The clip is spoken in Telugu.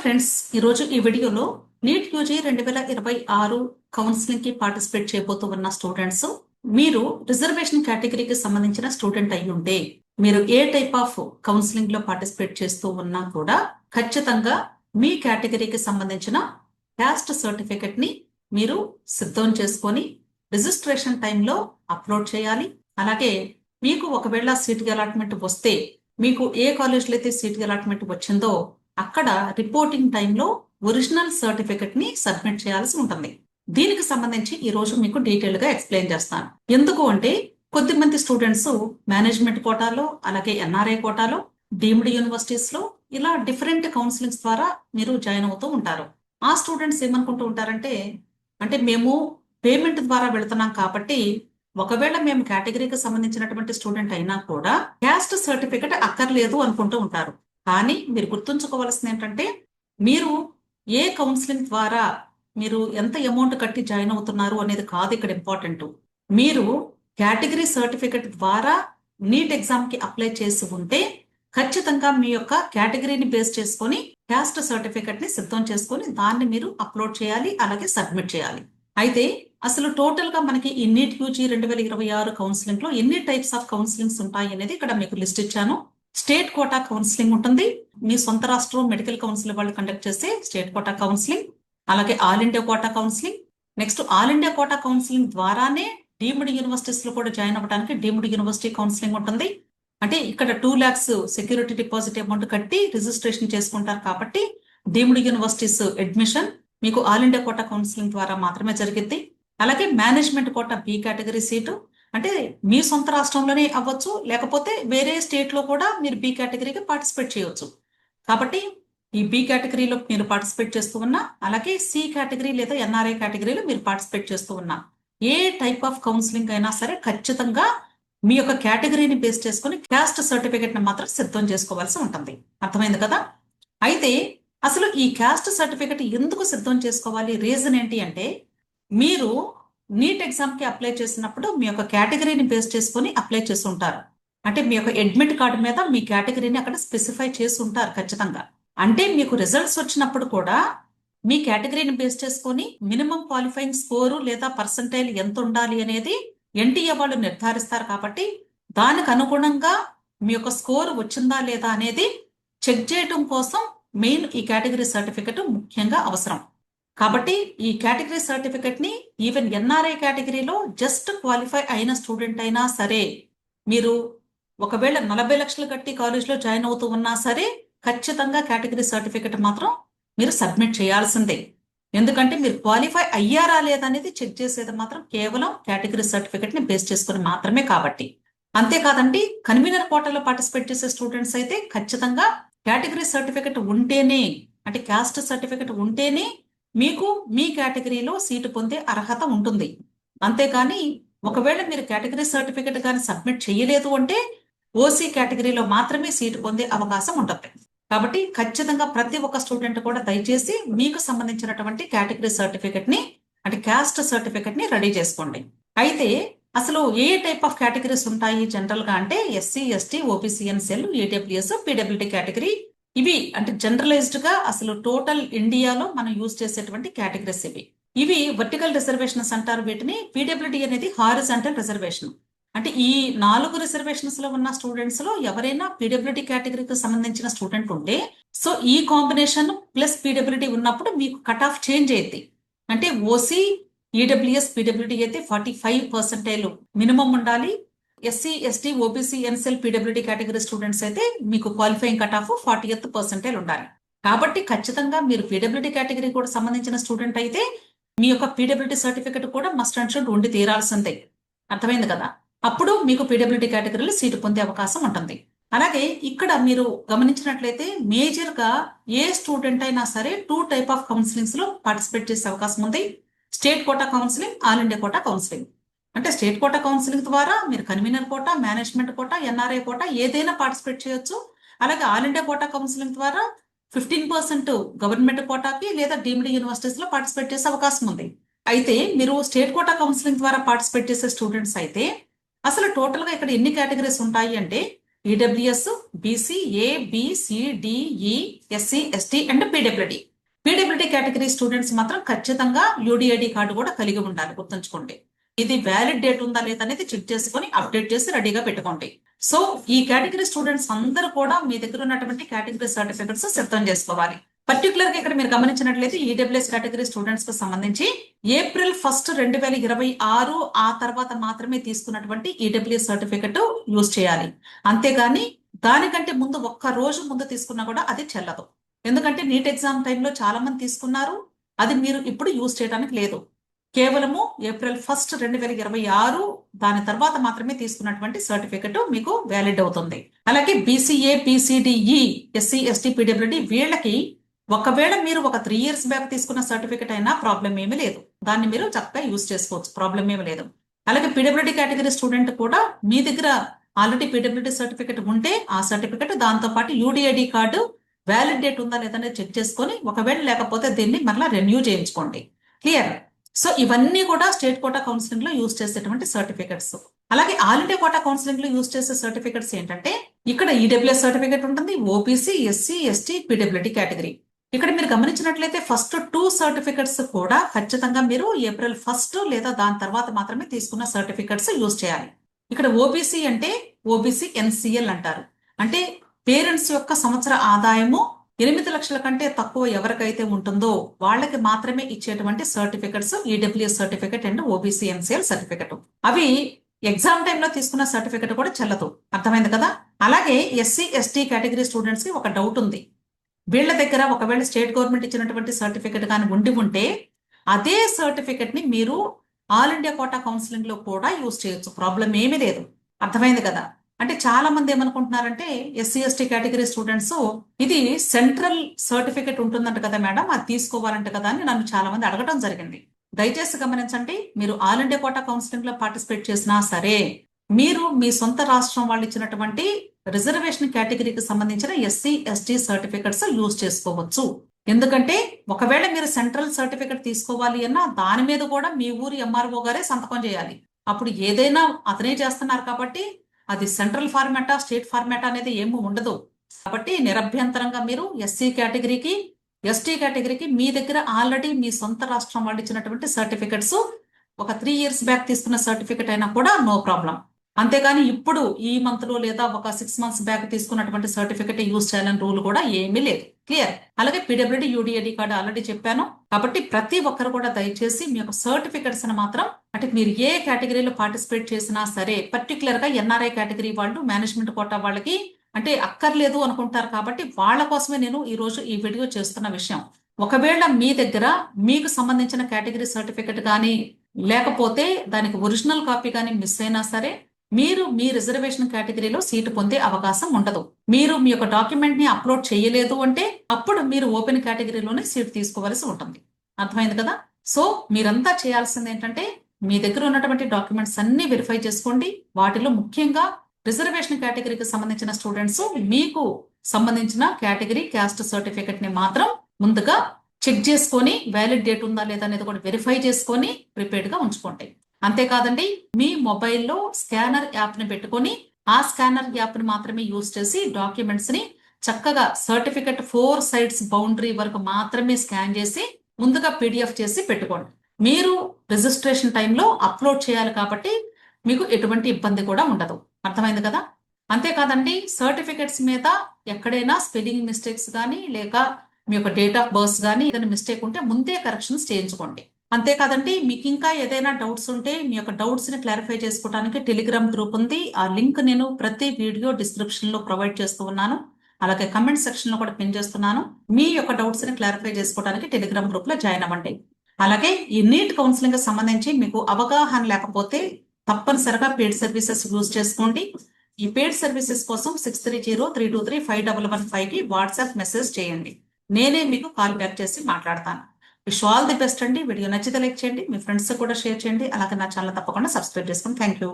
ఫ్రెండ్స్, ఈరోజు ఈ వీడియోలో నీట్ యూజీ 2026 కౌన్సిలింగ్ కి పార్టిసిపేట్ చేయబోతూ ఉన్న స్టూడెంట్స్, మీరు రిజర్వేషన్ కేటగిరీకి సంబంధించిన స్టూడెంట్ అయి ఉంటే మీరు ఏ టైప్ ఆఫ్ కౌన్సిలింగ్ లో పార్టిసిపేట్ చేస్తూ ఉన్నా కూడా ఖచ్చితంగా మీ కేటగిరీకి సంబంధించిన క్యాస్ట్ సర్టిఫికెట్ ని మీరు సిద్ధం చేసుకొని రిజిస్ట్రేషన్ టైంలో అప్లోడ్ చేయాలి. అలాగే మీకు ఒకవేళ సీట్ అలాట్మెంట్ వస్తే మీకు ఏ కాలేజ్లో అయితే సీట్ అలాట్మెంట్ వచ్చిందో అక్కడ రిపోర్టింగ్ టైంలో ఒరిజినల్ సర్టిఫికెట్ ని సబ్మిట్ చేయాల్సి ఉంటుంది. దీనికి సంబంధించి ఈ రోజు మీకు డీటెయిల్ గా ఎక్స్ప్లెయిన్ చేస్తాను. ఎందుకు అంటే కొద్దిమంది స్టూడెంట్స్ మేనేజ్మెంట్ కోటాలో, అలాగే ఎన్ఆర్ఐ కోటాలో, డీమ్డ్ యూనివర్సిటీస్ లో ఇలా డిఫరెంట్ కౌన్సిలింగ్స్ ద్వారా మీరు జాయిన్ అవుతూ ఉంటారు. ఆ స్టూడెంట్స్ ఏమనుకుంటూ ఉంటారంటే, అంటే మేము పేమెంట్ ద్వారా వెళుతున్నాం కాబట్టి ఒకవేళ మేము కేటగిరీకి సంబంధించినటువంటి స్టూడెంట్ అయినా కూడా క్యాస్ట్ సర్టిఫికెట్ అక్కర్లేదు అనుకుంటూ ఉంటారు. కానీ మీరు గుర్తుంచుకోవాల్సింది ఏంటంటే, మీరు ఏ కౌన్సిలింగ్ ద్వారా మీరు ఎంత అమౌంట్ కట్టి జాయిన్ అవుతున్నారు అనేది కాదు ఇక్కడ ఇంపార్టెంట్. మీరు కేటగిరీ సర్టిఫికెట్ ద్వారా నీట్ ఎగ్జామ్ కి అప్లై చేసి ఉంటే ఖచ్చితంగా మీ యొక్క కేటగిరీని బేస్ చేసుకొని క్యాస్ట్ సర్టిఫికెట్ ని సిద్ధం చేసుకొని దాన్ని మీరు అప్లోడ్ చేయాలి, అలాగే సబ్మిట్ చేయాలి. అయితే అసలు టోటల్ గా మనకి ఈ నీట్ యూజీ 2026 కౌన్సిలింగ్ లో ఎన్ని టైప్స్ ఆఫ్ కౌన్సిలింగ్స్ ఉంటాయి అనేది ఇక్కడ మీకు లిస్ట్ ఇచ్చాను. స్టేట్ కోటా కౌన్సిలింగ్ ఉంటుంది, మీ సొంత రాష్ట్రం మెడికల్ కౌన్సిల్ వాళ్ళు కండక్ట్ చేసే స్టేట్ కోటా కౌన్సిలింగ్, అలాగే all India quota counselling, next all India quota counselling ద్వారానే డీమ్డ్ యూనివర్సిటీస్ లో కూడా జాయిన్ అవ్వడానికి డీమ్డ్ యూనివర్సిటీ కౌన్సిలింగ్ ఉంటుంది. అంటే ఇక్కడ 2 lakhs సెక్యూరిటీ డిపాజిట్ అమౌంట్ కట్టి రిజిస్ట్రేషన్ చేసుకుంటారు కాబట్టి డీమ్డ్ యూనివర్సిటీస్ అడ్మిషన్ మీకు ఆల్ ఇండియా కోటా కౌన్సిలింగ్ ద్వారా మాత్రమే జరిగింది. అలాగే management quota B category seat అంటే మీ సొంత రాష్ట్రంలోనే అవ్వచ్చు, లేకపోతే వేరే స్టేట్ లో కూడా మీరు బి కేటగిరీకి పార్టిసిపేట్ చేయవచ్చు. కాబట్టి ఈ బి కేటగిరీలో మీరు పార్టిసిపేట్ చేస్తూ ఉన్నా, అలాగే సి కేటగిరీ లేదా ఎన్ఆర్ఐ కేటగిరీలో మీరు పార్టిసిపేట్ చేస్తూ ఉన్నా, ఏ టైప్ ఆఫ్ కౌన్సిలింగ్ అయినా సరే ఖచ్చితంగా మీ యొక్క కేటగిరీని బేస్ చేసుకుని క్యాస్ట్ సర్టిఫికెట్ ని మాత్రం సిద్ధం చేసుకోవాల్సి ఉంటుంది. అర్థమైంది కదా? అయితే అసలు ఈ క్యాస్ట్ సర్టిఫికెట్ ఎందుకు సిద్ధం చేసుకోవాలి, రీజన్ ఏంటి అంటే, మీరు నీట్ ఎగ్జామ్ కి అప్లై చేసినప్పుడు మీ యొక్క కేటగిరీని బేస్ చేసుకుని అప్లై చేసి ఉంటారు. అంటే మీ యొక్క అడ్మిట్ కార్డు మీద మీ కేటగిరీని అక్కడ స్పెసిఫై చేసి ఉంటారు ఖచ్చితంగా. అంటే మీకు రిజల్ట్స్ వచ్చినప్పుడు కూడా మీ కేటగిరీని బేస్ చేసుకొని మినిమం క్వాలిఫైయింగ్ స్కోరు లేదా పర్సంటైల్ ఎంత ఉండాలి అనేది ఎన్టీఏ వాళ్ళు నిర్ధారిస్తారు. కాబట్టి దానికి అనుగుణంగా మీ యొక్క స్కోర్ వచ్చిందా లేదా అనేది చెక్ చేయడం కోసం మెయిన్ ఈ కేటగిరీ సర్టిఫికెట్ ముఖ్యంగా అవసరం. కాబట్టి ఈ కేటగిరీ సర్టిఫికెట్ ని ఈవెన్ ఎన్ఆర్ఐ కేటగిరీలో జస్ట్ క్వాలిఫై అయిన స్టూడెంట్ అయినా సరే, మీరు ఒకవేళ 40 లక్షలు కట్టి కాలేజ్లో జాయిన్ అవుతూ ఉన్నా సరే ఖచ్చితంగా కేటగిరీ సర్టిఫికెట్ మాత్రం మీరు సబ్మిట్ చేయాల్సిందే. ఎందుకంటే మీరు క్వాలిఫై అయ్యారా లేదా అనేది చెక్ చేసేది మాత్రం కేవలం కేటగిరీ సర్టిఫికెట్ ని బేస్ చేసుకుని మాత్రమే. కాబట్టి అంతేకాదండి, కన్వీనర్ కోటాలో పార్టిసిపేట్ చేసే స్టూడెంట్స్ అయితే ఖచ్చితంగా కేటగిరీ సర్టిఫికెట్ ఉంటేనే, అంటే క్యాస్ట్ సర్టిఫికెట్ ఉంటేనే మీకు మీ కేటగిరీలో సీటు పొందే అర్హత ఉంటుంది. అంతేకాని ఒకవేళ మీరు కేటగిరీ సర్టిఫికెట్ కానీ సబ్మిట్ చేయలేదు అంటే ఓసీ కేటగిరీలో మాత్రమే సీటు పొందే అవకాశం ఉంటుంది. కాబట్టి ఖచ్చితంగా ప్రతి ఒక్క స్టూడెంట్ కూడా దయచేసి మీకు సంబంధించినటువంటి కేటగిరీ సర్టిఫికెట్ ని, అంటే క్యాస్ట్ సర్టిఫికెట్ ని రెడీ చేసుకోండి. అయితే అసలు ఏ టైప్ ఆఫ్ కేటగిరీస్ ఉంటాయి జనరల్ గా అంటే SC, ST, OBC NCL, EWS, PWD category, ఇవి అంటే జనరలైజ్డ్ గా అసలు టోటల్ ఇండియాలో మనం యూజ్ చేసేటువంటి కేటగిరీస్ ఇవి వర్టికల్ రిజర్వేషన్స్ అంటారు వీటిని. పీడబ్ల్యూడీ అనేది హారిజాంటల్ రిజర్వేషన్. అంటే ఈ 4 రిజర్వేషన్స్ లో ఉన్న స్టూడెంట్స్ లో ఎవరైనా పీడబ్ల్యూడీ కేటగిరీకి సంబంధించిన స్టూడెంట్ ఉంటే, సో ఈ కాంబినేషన్ ప్లస్ పీడబ్ల్యూడీ ఉన్నప్పుడు మీకు కట్ ఆఫ్ చేంజ్ అయ్యింది. అంటే ఓసీ, ఈడబ్ల్యూఎస్, పీడబ్ల్యూడీ అయితే 45% మినిమం ఉండాలి. SC, ST, OBC, NCL, PWD category students అయితే మీకు క్వాలిఫైయింగ్ కట్ ఆఫ్ 40th ఉండాలి. కాబట్టి ఖచ్చితంగా మీరు పీడబ్ల్యూడీ కేటగిరీ కూడా సంబంధించిన స్టూడెంట్ అయితే మీ యొక్క పీడబ్ల్యూడీ సర్టిఫికెట్ కూడా మస్ట్ అండ్ షుడ్ ఉండి తీరాల్సిందే. అర్థమైంది కదా? అప్పుడు మీకు పీడబ్ల్యూడీ కేటగిరీలో సీటు పొందే అవకాశం ఉంటుంది. అలాగే ఇక్కడ మీరు గమనించినట్లయితే మేజర్ గా ఏ స్టూడెంట్ అయినా సరే 2 టైప్ ఆఫ్ కౌన్సిలింగ్స్ లో పార్టిసిపేట్ చేసే అవకాశం ఉంది. State quota counselling, all India quota counselling. అంటే స్టేట్ కోటా కౌన్సిలింగ్ ద్వారా మీరు convener quota, management quota, NRI quota ఏదైనా పార్టిసిపేట్ చేయొచ్చు. అలాగే ఆల్ ఇండియా కోటా కౌన్సిలింగ్ ద్వారా 15% గవర్నమెంట్ కోటాకి లేదా డీమ్డ్ యూనివర్సిటీస్ లో పార్టిసిపేట్ చేసే అవకాశం ఉంది. అయితే మీరు స్టేట్ కోటా కౌన్సిలింగ్ ద్వారా పార్టిసిపేట్ చేసే స్టూడెంట్స్ అయితే అసలు టోటల్ గా ఇక్కడ ఎన్ని కేటగిరీస్ ఉంటాయి అంటే EWS, BC, ABCDE, SC, ST and PWD. PWD category students మాత్రం ఖచ్చితంగా యూడిఐడి కార్డు కూడా కలిగి ఉండాలి, గుర్తుంచుకోండి. ఇది వ్యాలిడ్ డేట్ ఉందా లేదా అనేది చెక్ చేసుకుని అప్డేట్ చేసి రెడీగా పెట్టుకోండి. సో ఈ కేటగిరీ స్టూడెంట్స్ అందరూ కూడా మీ దగ్గర ఉన్నటువంటి కేటగిరీ సర్టిఫికెట్స్ సిద్ధం చేసుకోవాలి. పర్టికులర్ గా ఇక్కడ మీరు గమనించినట్లయితే ఈడబ్ల్యూఎస్ కేటగిరీ స్టూడెంట్స్ కు సంబంధించి April 1, 2026 ఆ తర్వాత మాత్రమే తీసుకున్నటువంటి ఈడబ్ల్యూఎస్ సర్టిఫికెట్ యూజ్ చేయాలి. అంతేగాని దానికంటే ముందు ఒక్క రోజు ముందు తీసుకున్నా కూడా అది చెల్లదు. ఎందుకంటే నీట్ ఎగ్జామ్ టైంలో చాలా మంది తీసుకున్నారు, అది మీరు ఇప్పుడు యూజ్ చేయడానికి లేదు. కేవలము April 1, 2026 దాని తర్వాత మాత్రమే తీసుకున్నటువంటి సర్టిఫికెట్ మీకు వ్యాలిడ్ అవుతుంది. అలాగే BCA, BCDE, SC, ST, PWD వీళ్ళకి ఒకవేళ మీరు ఒక 3 years బ్యాక్ తీసుకున్న సర్టిఫికెట్ అయినా ప్రాబ్లం ఏమీ లేదు, దాన్ని మీరు చక్కగా యూజ్ చేసుకోవచ్చు, ప్రాబ్లం ఏమీ లేదు. అలాగే పీడబ్ల్యూడి కేటగిరీ స్టూడెంట్ కూడా మీ దగ్గర ఆల్రెడీ పీడబ్ల్యూడి సర్టిఫికెట్ ఉంటే ఆ సర్టిఫికెట్ దాంతో పాటు యూడిఐడి కార్డు వ్యాలిడ్ డేట్ ఉందా లేదని చెక్ చేసుకొని, ఒకవేళ లేకపోతే దీన్ని మరలా రెన్యూ చేయించుకోండి. క్లియర్? సో ఇవన్నీ కూడా స్టేట్ కోటా కౌన్సిలింగ్ లో యూజ్ చేసేటువంటి సర్టిఫికెట్స్. అలాగే ఆల్ ఇండియా కోటా కౌన్సిలింగ్ లో యూజ్ చేసే సర్టిఫికెట్స్ ఏంటంటే ఇక్కడ ఈడబ్ల్యూఎస్ సర్టిఫికెట్ ఉంటుంది, OBC, SC, ST, PWD category. ఇక్కడ మీరు గమనించినట్లయితే ఫస్ట్ 2 సర్టిఫికెట్స్ కూడా ఖచ్చితంగా మీరు April 1 లేదా దాని తర్వాత మాత్రమే తీసుకున్న సర్టిఫికెట్స్ యూజ్ చేయాలి. ఇక్కడ ఓబీసీ అంటే ఓబీసీ ఎన్సిఎల్ అంటారు. అంటే పేరెంట్స్ యొక్క సంవత్సర ఆదాయము 8 లక్షల కంటే తక్కువ ఎవరికైతే ఉంటుందో వాళ్ళకి మాత్రమే ఇచ్చేటువంటి certificates EWS certificate and OBC NCL certificate. అవి ఎగ్జామ్ టైంలో తీసుకున్న సర్టిఫికెట్ కూడా చెల్లదు. అర్థమైంది కదా? అలాగే ఎస్సీ, ఎస్టీ కేటగిరీ స్టూడెంట్స్ కి ఒక డౌట్ ఉంది. వీళ్ళ దగ్గర ఒకవేళ స్టేట్ గవర్నమెంట్ ఇచ్చినటువంటి సర్టిఫికెట్ కానీ ఉంటే అదే సర్టిఫికెట్ ని మీరు ఆల్ ఇండియా కోటా కౌన్సిలింగ్ లో కూడా యూజ్ చేయొచ్చు, ప్రాబ్లం ఏమీ లేదు. అర్థమైంది కదా? అంటే చాలా మంది ఏమనుకుంటున్నారంటే ఎస్సీ, ఎస్టీ కేటగిరీ స్టూడెంట్స్ ఇది సెంట్రల్ సర్టిఫికెట్ ఉంటుందంట కదా మేడం, అది తీసుకోవాలంట కదా అని నన్ను చాలా మంది అడగడం జరిగింది. దయచేసి గమనించండి, మీరు ఆల్ ఇండియా కోటా కౌన్సిలింగ్ లో పార్టిసిపేట్ చేసినా సరే మీరు మీ సొంత రాష్ట్రం వాళ్ళు ఇచ్చినటువంటి రిజర్వేషన్ కేటగిరీకి సంబంధించిన ఎస్సీ, ఎస్టీ సర్టిఫికెట్స్ యూజ్ చేసుకోవచ్చు. ఎందుకంటే ఒకవేళ మీరు సెంట్రల్ సర్టిఫికెట్ తీసుకోవాలి అన్నా దాని మీద కూడా మీ ఊరి ఎంఆర్ఓ గారే సంతకం చేయాలి. అప్పుడు ఏదైనా అతనే చేస్తున్నారు కాబట్టి అది సెంట్రల్ ఫార్మాటా, స్టేట్ ఫార్మాటా అనేది ఏమీ ఉండదు. కాబట్టి నిరభ్యంతరంగా మీరు ఎస్సీ కేటగిరీకి, ఎస్టీ కేటగిరీకి మీ దగ్గర ఆల్రెడీ మీ సొంత రాష్ట్రం వాళ్ళు ఇచ్చినటువంటి సర్టిఫికెట్స్ ఒక 3 years బ్యాక్ తీసుకున్న సర్టిఫికెట్ అయినా కూడా నో ప్రాబ్లం. అంతేగాని ఇప్పుడు ఈ మంత్ లో లేదా ఒక 6 months బ్యాక్ తీసుకున్నటువంటి సర్టిఫికెట్ యూజ్ చేయాలని రూల్ కూడా ఏమీ లేదు. క్లియర్? అలాగే పీడబ్ల్యూడి, యూడిఐడి కార్డు ఆల్రెడీ చెప్పాను. కాబట్టి ప్రతి ఒక్కరు కూడా దయచేసి మీ యొక్క సర్టిఫికెట్స్ మాత్రం, అంటే మీరు ఏ కేటగిరీలో పార్టిసిపేట్ చేసినా సరే, పర్టికులర్ గా ఎన్ఆర్ఐ కేటగిరీ వాళ్ళు, మేనేజ్మెంట్ కోటా వాళ్ళకి అంటే అక్కర్లేదు అనుకుంటారు. కాబట్టి వాళ్ళ కోసమే నేను ఈ రోజు ఈ వీడియో చేస్తున్న విషయం. ఒకవేళ మీ దగ్గర మీకు సంబంధించిన కేటగిరీ సర్టిఫికెట్ కానీ లేకపోతే దానికి ఒరిజినల్ కాపీ కానీ మిస్ అయినా సరే మీరు మీ రిజర్వేషన్ కేటగిరీలో సీటు పొందే అవకాశం ఉండదు. మీరు మీ యొక్క డాక్యుమెంట్ ని అప్లోడ్ చేయలేదు అంటే అప్పుడు మీరు ఓపెన్ కేటగిరీలోనే సీట్ తీసుకోవాల్సి ఉంటుంది. అర్థమైంది కదా? సో మీరంతా చేయాల్సింది ఏంటంటే మీ దగ్గర ఉన్నటువంటి డాక్యుమెంట్స్ అన్ని వెరిఫై చేసుకోండి. వాటిలో ముఖ్యంగా రిజర్వేషన్ కేటగిరీకి సంబంధించిన స్టూడెంట్స్ మీకు సంబంధించిన కేటగిరీ క్యాస్ట్ సర్టిఫికెట్ ని మాత్రం ముందుగా చెక్ చేసుకొని వ్యాలిడ్ డేట్ ఉందా లేదా అనేది కూడా వెరిఫై చేసుకొని ప్రిపేర్డ్ గా ఉంచుకోండి. అంతేకాదండి, మీ మొబైల్లో స్కానర్ యాప్ ని పెట్టుకొని ఆ స్కానర్ యాప్ ని మాత్రమే యూజ్ చేసి డాక్యుమెంట్స్ ని చక్కగా సర్టిఫికెట్ 4 sides బౌండరీ వరకు మాత్రమే స్కాన్ చేసి ముందుగా పీడిఎఫ్ చేసి పెట్టుకోండి. మీరు రిజిస్ట్రేషన్ టైంలో అప్లోడ్ చేయాలి కాబట్టి మీకు ఎటువంటి ఇబ్బంది కూడా ఉండదు. అర్థమైంది కదా? అంతేకాదండి, సర్టిఫికెట్స్ మీద ఎక్కడైనా స్పెల్లింగ్ మిస్టేక్స్ కానీ లేక మీ యొక్క డేట్ ఆఫ్ బర్త్ కానీ ఏదైనా మిస్టేక్ ఉంటే ముందే కరెక్షన్స్ చేయించుకోండి. అంతేకాదండి, మీకు ఇంకా ఏదైనా డౌట్స్ ఉంటే మీ యొక్క డౌట్స్ ని క్లారిఫై చేసుకోవడానికి టెలిగ్రామ్ గ్రూప్ ఉంది. ఆ లింక్ నేను ప్రతి వీడియో డిస్క్రిప్షన్ లో ప్రొవైడ్ చేస్తూ ఉన్నాను. అలాగే కమెంట్ సెక్షన్ లో కూడా పిన్ చేస్తున్నాను. మీ యొక్క డౌట్స్ ని క్లారిఫై చేసుకోవడానికి టెలిగ్రామ్ గ్రూప్ లో జాయిన్ అవ్వండి. అలాగే ఈ నీట్ కౌన్సిలింగ్ సంబంధించి మీకు అవగాహన లేకపోతే తప్పనిసరిగా పెయిడ్ సర్వీసెస్ యూజ్ చేసుకోండి. ఈ పెయిడ్ సర్వీసెస్ కోసం 6303235115 కి వాట్సాప్ మెసేజ్ చేయండి. నేనే మీకు కాల్ బ్యాక్ చేసి మాట్లాడతాను. విష్ ఆల్ ది బెస్ట్ అండి. వీడియో నచ్చితే లైక్ చేయండి, మీ ఫ్రెండ్స్ కూడా షేర్ చేయండి. అలాగే నా ఛానల్ తప్పకుండా సబ్స్క్రైబ్ చేసుకోండి. Thank you.